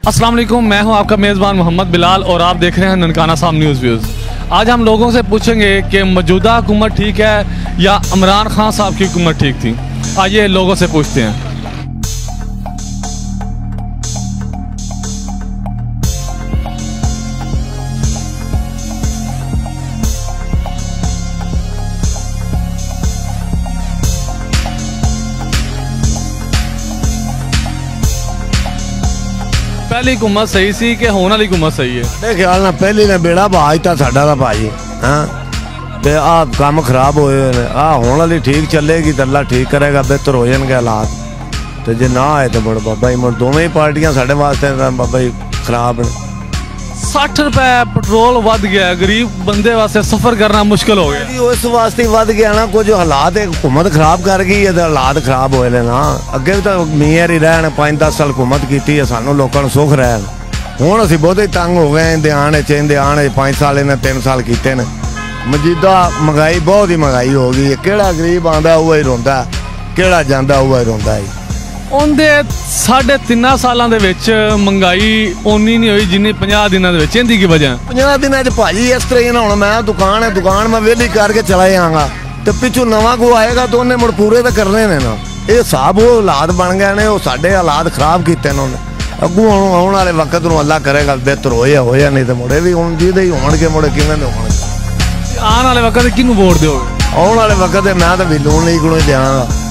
अस्सलाम वालेकुम, मैं हूं आपका मेज़बान मोहम्मद बिलाल और आप देख रहे हैं ननकाना साहब न्यूज़ व्यूज़। आज हम लोगों से पूछेंगे कि मौजूदा हुकूमत ठीक है या इमरान खान साहब की हुकूमत ठीक थी। आइए लोगों से पूछते हैं। पहली हुकूमत सही सी कि होने वाली हुकूमत सही है? मेरे ख्याल ना पहली ने बेड़ा भाज था साडा दा भाई। हाँ ते आ काम खराब होए आ होने वाली ठीक चलेगी तो अल्लाह ठीक करेगा, बेहतर हो जाएंगे हालात। तो जे ना आए तो बड़ बाबा ही मुड़ दोवें ही पार्टियां साडे वास्ते बाबा ही खराब ने। 60 रुपए पेट्रोल वध गया, गरीब बंदे वास्ते सफर करना मुश्किल हो गया। उस वास्ते वध गया ना, कुछ हालात हुकूमत खराब कर गई है, हालात खराब होए ना। अगे भी तो मीयर ही रहन 5-10 साल हुकूमत की है, सानू लोगों को सुख रहन। हुण असीं बहुत ही तंग हो गए, ध्यान आने 5 साल इन्हें 3 साल किए ने। मौजूदा महंगाई बहुत ही महंगाई हो गई है। केड़ा गरीब आंदा वो ही रोंदा, केड़ा जांदा वो ही रोंदा है। उनके 3.5 सालों के महंगाई उन्नी नहीं हुई जिन्नी 50 दिनों के। इनकी की वजह? 50 दिन भाजी इस तरह ही ना, हुण मैं दुकान मैं वेली करके चला जाऊंगा तो पिछू नवा को आएगा तो उन्हें मुड़ पूरे तो करने ने ना। ये हिसाब वो हालात बन गए ने, साडे हालात खराब किए उन्होंने। अगू आने वाले वक्त में अल्लाह करेगा बेहतर हो या नहीं तो मुड़े भी हूँ जिदे ही होंगे मुड़े किवें दे होंगे। आने वाले वक्त किनू वोट दोगे? आने वाले वक्त मैं तो बिल्लू नहीं को देंगा।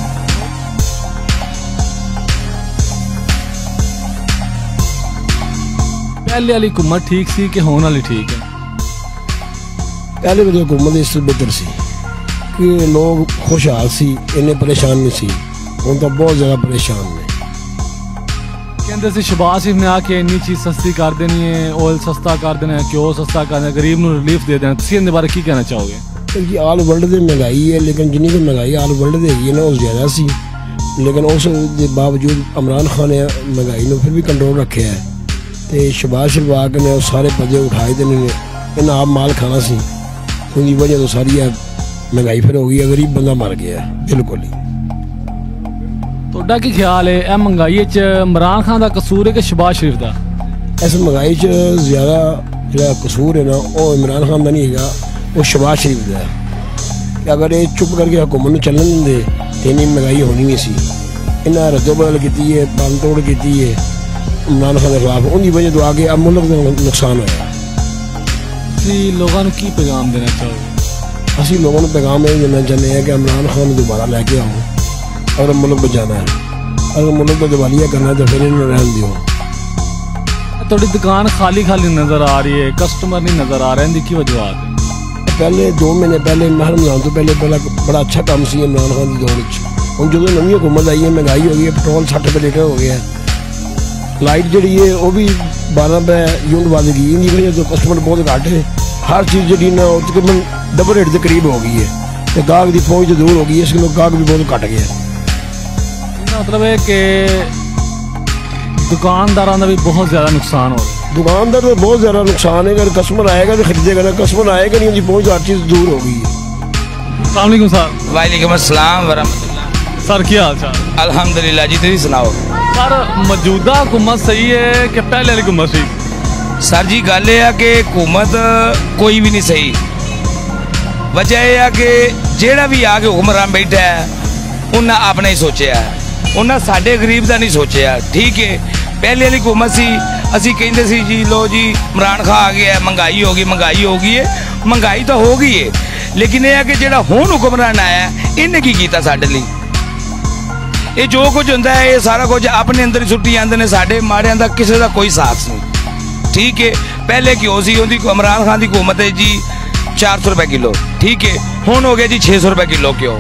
पहले वाली हुकूमत ठीक सी कि होने वाली ठीक है? पहले वाली हुकूमत इससे बेहतर सी कि लोग खुशहाल सी, इन्ने परेशान नहीं सी। हुण तो बहुत ज़्यादा परेशान ने। कहते सी शहबाज शरीफ ने आके इन्नी चीज़ सस्ती कर देनी है, ऑयल सस्ता कर देना है, घ्यो सस्ता कर देना, गरीब को रिलीफ दे देना। तुसीं इहदे बारे की कहना चाहोगे? क्योंकि आल वर्ल्ड की महंगाई है, लेकिन जिन्नी की महंगाई आल वर्ल्ड की है ना वो ज़्यादा सी, लेकिन उस बावजूद इमरान खान ने महंगाई को फिर भी कंट्रोल रखे है। तो शहबाज शरीफ आके ने सारे पजे उठाए थे, इन्हें आप माल खाना सी, उनकी वजह तो सारी महंगाई फिर हो गई है, गरीब बंदा मर गया है बिल्कुल ही। तुहाडा की ख्याल है यह महंगाई च इमरान खान का कसूर है कि शहबाज शरीफ का? इस महंगाई च ज़्यादा जो कसूर है ना वो इमरान खान का नहीं है, वो शहबाज शरीफ का है। अगर ये चुप करके हुकूमत चलन देंगे तो इन्नी महंगाई होनी नहीं सी। इन्हें रद्दो बदल की है, बंद तोड़ की है इमरान खान के खिलाफ, उनकी वजह तो आगे अब मुल्क का नुकसान होया। लोगों की पैगाम देना चाहोगे? असी लोगों को पैगाम यही देना चाहते हैं कि इमरान खान दोबारा लैके आओ अगर मुल्क बचाना है। अगर मुल्क को दिवालिया करना है तो फिर इन्हें रहन दो। थोड़ी दुकान खाली खाली नजर आ रही है, कस्टमर नहीं नजर आ रहे हैं, इनकी वजूहत है? पहले 2 महीने पहले रमजान तो पहले बड़ा अच्छा काम सी इमरान खान की दौड़। हम जो नवी हुकूमत आई है, महंगाई हो गई है, पेट्रोल 60 रुपये लीटर हो गया है, लाइट जी है वो भी 12 रुपये यूनिट बढ़ गई। इनकी वजह तो कस्टमर बहुत घट है। हर चीज़ जी ना तकरीबन डबल रेट के करीब हो गई है, तो गाहक की पहुँच तो दूर हो गई है, इसलिए गाहक भी बहुत घट गया है। मतलब है कि दुकानदारों का भी बहुत ज़्यादा नुकसान हो रहा है। दुकानदार तो बहुत ज़्यादा नुकसान है। अगर कस्टमर आएगा तो खरीदेगा ना, कस्टमर आएगा नहीं, उनकी पहुँच हर चीज़ दूर हो गई है। अस्सलाम वालेकुम सर। वालेकुम अस्सलाम वरहमतुल्लाह। सर क्या हाल चाल? अल्हम्दुलिल्लाह जी, तुम सुनाओ। सर मौजूदा हुकूमत सही है कि पहले वाली हुकूमत सही? सर जी गल यह है कि हुकूमत कोई भी नहीं सही। वजह यह है कि जेड़ा भी आके हुक्मरान बैठा है उन्हें अपना ही सोचा है, उन्हें साडे गरीब का नहीं सोचा। ठीक है, पहले वाली हुकूमत सी असी कहते सी जी लो जी इमरान खान आ गया, महंगाई हो गई है। महंगाई तो हो गई है, लेकिन यह है कि जेड़ा हुण हुक्मरान आया इन्हें की कीता साडे लई? ये जो कुछ होंदा है ये सारा कुछ अपने अंदर ही सुट्टी आंदे ने। साडे माड़ियां दा किसी का कोई साथ नहीं। ठीक है, पहले घ्यो सी उहदी इमरान खान की हुकूमत है जी 400 रुपये किलो। ठीक है, हुण हो गया जी 600 रुपये किलो घ्यो।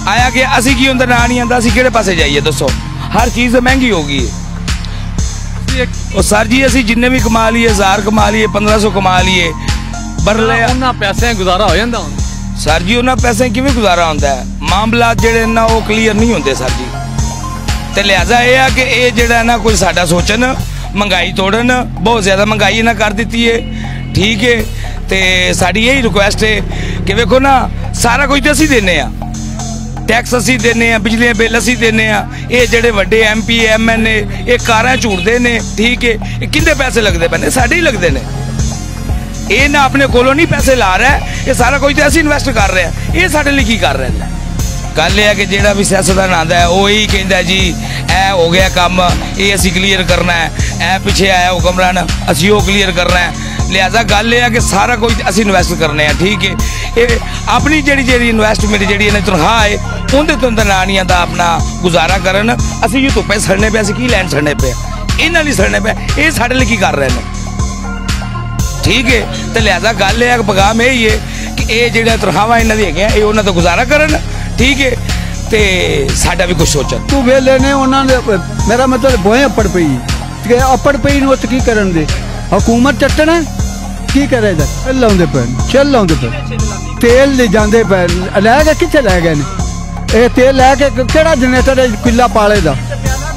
आया कि असी की उधर ना नहीं आता, असी किहड़े पासे जाइए दसो? हर चीज़ महंगी हो गई है। और सर जी असी जिन्ने भी कमा लिए, 1000 कमा लिए, 1500 कमा लिए, बरले उन्हें पैसे गुजारा हो जाता? सर जी उन्हें पैसे किवें गुजारा होंदा है? मामला जेड़े ना वो क्लीयर नहीं होंदे सर जी। तो लिहाजा यह है कि ये जेड़ा ना कोई साडा सोचन, महंगाई तोड़न, बहुत ज़्यादा महंगाई ना कर दी है। ठीक है, तो साड़ी यही रिक्वेस्ट है कि वेखो ना सारा कुछ तो असी देने टैक्स असी देने आ, बिजली बिल असी देने आ, ये जेडे वड्डे MP MNA ये कारां झूटदे ने, ठीक है, ये किंदे पैसे लगदे पैने? साडे ही लगदे ने। ये ना अपने कोलों नहीं पैसे ला रहा है, ये सारा कुछ तो असी इन्वेस्ट कर रहे हैं, ये साडे लिए की कर रहे हैं? गल यह है कि जेड़ा भी सियासतदान आता है वो यही कहता जी ए हो गया काम, ये असी क्लीयर करना है, ए पिछे आया हुक्मरान असी वो क्लीयर करना है। लिहाजा गल यह है कि सारा कुछ असी इन्वेस्ट करने हैं, ठीक है। ये अपनी जी इन्वेस्टमेंट जी तनख्वाह है उन्हें तो नानिया का अपना गुजारा करन, असी जो धुप्पे सड़ने पे, असी की लैन सड़ने पे, इन्होंने नहीं सड़ने पे, ये साढ़े लिए की कर रहे हैं, ठीक है। तो लिहाजा गल यह पैगाम यही है कि ये जो तनख्वाह इन्हों है उन्होंने तो गुजारा करन, ठीक है, ते साडा भी कुछ सोचन। तू वेले ने उन्होंने मेरा मतलब बोए अप्पड़ पई कि अप्पड़ पई नूं की करन दे, हुकूमत चट्टन है की करे चल लाउंदे पे तेल ले जांदे पे, लै गए कित्थे लै गए ने? ये तेल लैके केड़ा जनरेटर किला पाले दा,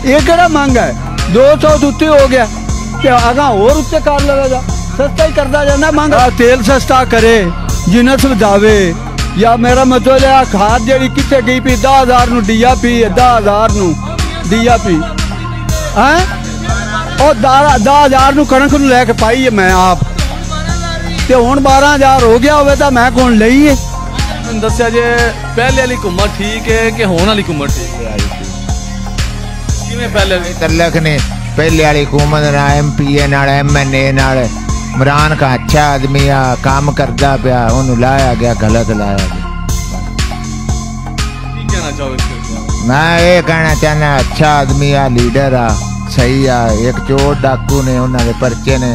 ये केड़ा महंगा है? 200 उत्ते हो गया ते अगा होर उत्ते कर लगा, सस्ता ही करता जाना, महंगा तेल सस्ता करे, जिनस वधावे, या मेरा मतलब है खाद जी कितने गई पी 10,000 नू DAP 10,000 नू DAP है, और 10,000 नू कणक नू लैके पाई है मैं आप, ते हुण 12,000 हो गया होवे तां मैं कौन लई है? दस्या जे पहले वाली हुकूमत ठीक है कि होने वाली हुकूमत ठीक है? किवें पहले तलक ने पहले वाली हुकूमत ना MPA नाल MNA नाल इमरान का अच्छा आदमी आ, काम करदा पिया, ओनू लाया गया, गलत लाया गया। की कहना चाहोगे? मैं ये कहना चाहना अच्छा आदमी आ, लीडर आ, सही आ। एक चोर डाकू ने उन्होंने परचे ने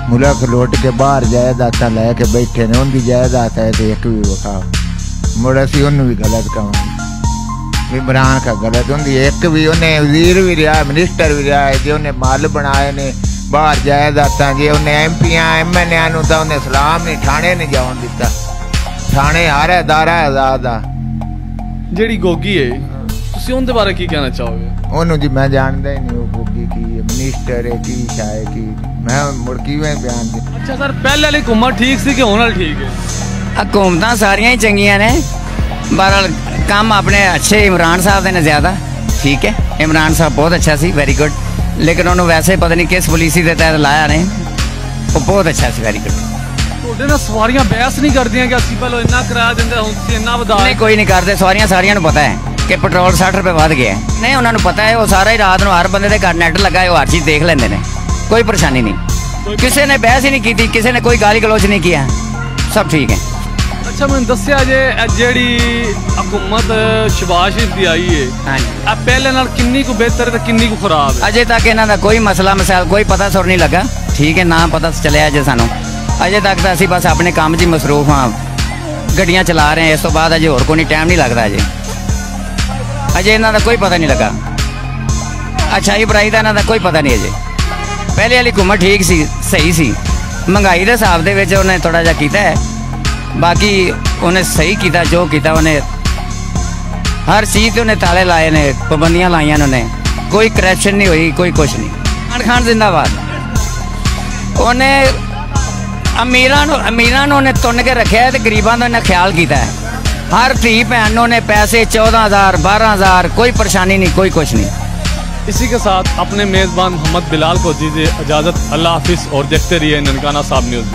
मुल्क लुट के बाहर जायदाद लैके बैठे ने, उनकी जायदाद है तो एक भी विखा मुड़ असी उन्होंने भी गलत कहा, इमरान का गलत होंगी, एक भी उन्हें वजीर भी रहा, मिनिस्टर भी रहा है, जो उन्हें माल बनाए ने बाहर जायदाद, जे उन्हें MP MNA नूं तां उन्हें सलाम नहीं, थाने नहीं जावन दिता, थाने हारे दारा आजाद आ। जेड़ी गोगी है तुसी उनके बारे की कहना चाहोगे? ओनू जी मैं जानदा ही नहीं, वो गोगी की मिनिस्टर है की शाय की, मैं मुड़ किवें बयान दे। अच्छा सर, पहले वाली हुकूमत ठीक सी कि होने वाली ठीक है? हुकूमतां सारियां ही चंगियां ने, बहरहाल काम अपने अच्छे इमरान साहब दे ने ज़्यादा, ठीक है, इमरान साहब बहुत अच्छा सी, वेरी गुड, लेकिन उन्होंने वैसे पता नहीं किस पॉलिसी के तहत लाया ने, वो बहुत अच्छा सी, वेरी गुड। ਤੁਹਾਡੇ ਨਾਲ ਸਵਾਰੀਆਂ ਬਹਿਸ ਨਹੀਂ ਕਰਦੀਆਂ ਕਿ ਅਸੀਂ ਪਹਿਲਾਂ ਇੰਨਾ ਕਿਰਾਇਆ ਦਿੰਦੇ ਹੁਣ ਤੁਸੀਂ ਇੰਨਾ ਵਧਾ? नहीं कोई नहीं करते, सवारियां सारियां पता है कि पेट्रोल 60 रुपए वध गया है, नहीं उन्होंने पता है, वो सारा ही रात को हर बंदे के घर नेट लगा है, वो हर चीज़ देख लेंगे ने, कोई परेशानी नहीं, किसी ने बहस ही नहीं की, किसी ने कोई गाली गलौच नहीं किया, सब ठीक है। अच्छा मैंने दसिया जे जेड़ी हुकूमत शहबाज शरीफ दी आई है, हाँ जी, अब पहले नाल किन्नी को बेहतर है किन्नी को खराब है? अजे तक इन्हों का कोई मसला मसाइल कोई पता सुर नहीं लगा, ठीक है, ना पता चलिया अजे सानू, अजे तक तो असी बस अपने काम च मसरूफ हाँ, गड्डियाँ चला रहे हैं, इस तो बाद अजे होर कोई टाइम नहीं लगता, अजे इन्हों का कोई पता नहीं लगा, अच्छाई बुराई का इन्हों का कोई पता नहीं अजे। पहले वाली हुकूमत ठीक सी, सही सी, महंगाई के हिसाब से उन्हें थोड़ा जा किया है, बाकी उन्हें सही किया, जो किया उन्हें हर चीज़ से उन्हें ताले लाए ने, पाबंदियां लाइया उन्हें, कोई करप्शन नहीं हुई, कोई कुछ नहीं। इमरान खान जिंदाबाद, उन्हें अमीरां उन्हें तुन के रखे है, गरीबों का उन्हें ख्याल किया है, हर धी भैन ने पैसे 14,000 12,000, कोई परेशानी नहीं, कोई कुछ नहीं। इसी के साथ अपने मेज़बान मोहम्मद बिलाल को दीजिए इजाज़त, अल्लाह हाफिज़, और देखते रहिए ननकाना साहब न्यूज़।